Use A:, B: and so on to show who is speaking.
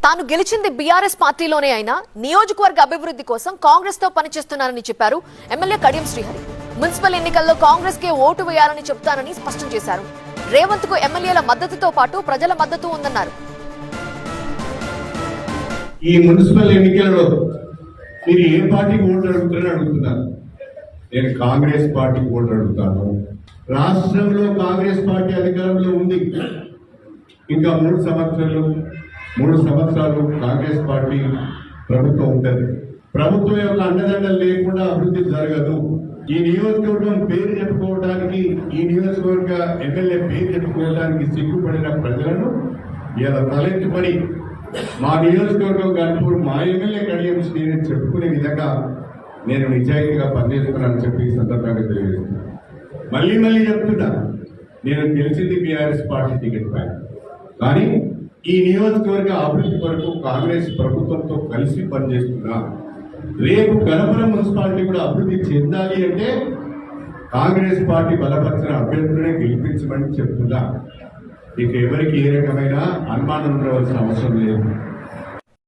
A: తాను గెలిచింది బీఆర్ఎస్ పార్టీలోనే అయినా నియోజకవర్గ అభివృద్ధి కోసం కాంగ్రెస్ తో పనిచేస్తున్నారని చెప్పారు ఎమ్మెల్యే కడియం శ్రీహరి. మున్సిపల్ ఎన్నికల్లో కాంగ్రెస్ కే ఓటు వేయాలని చెప్తానని స్పష్టం చేశారు. రేవంత్ కు ఎమ్మెల్యేల మద్దతుతో పాటు ప్రజల మద్దతు ఉందన్నారు.
B: ఈ మున్సిపల్ ఎన్నికల్లో మీరు ఏ పార్టీకి ఓటు అడుగుతారని అడుగుతున్నారు. నేను కాంగ్రెస్ పార్టీకి ఓటు అడుగుతాను. రాష్ట్రంలో కాంగ్రెస్ పార్టీ అధికారంలో ఉంది. ఇంకా 3 సంవత్సరాలు కాంగ్రెస్ పార్టీ ప్రభుత్వం ఉంటుంది. ప్రభుత్వం యొక్క అండదండలు లేకుండా అభివృద్ధి జరగదు. ఈ నియోజకవర్గం పేరు చెప్పుకోవడానికి, ఈ నియోజకవర్గ ఎమ్మెల్యే పేరు చెప్పుకోవడానికి సిగ్గుపడిన ప్రజలను ఇలా తలెత్తుకొని మా నియోజకవర్గం గన్పూర్ మా ఎమ్మెల్యే కడియం శ్రీహరి చెప్పుకునే విధంగా నేను నిజాయితీగా పనిచేస్తున్నానని చెప్పి ఈ సందర్భంగా తెలియజేస్తున్నాను. మళ్ళీ చెప్తున్నా, నేను గెలిచింది బీఆర్ఎస్ పార్టీ టికెట్ పైన, కానీ ఈ నియోజకవర్గ అభివృద్ధి కొరకు కాంగ్రెస్ ప్రభుత్వంతో కలిసి పనిచేస్తున్నా. రేపు గణపురం మున్సిపాలిటీ కూడా అభివృద్ధి చెందాలి అంటే కాంగ్రెస్ పార్టీ బలపరిచిన అభ్యర్థులనే గెలిపించమని చెప్తున్నా. ఇక ఎవరికి ఏ రకమైన అనుమానం ఉండవలసిన అవసరం లేదు.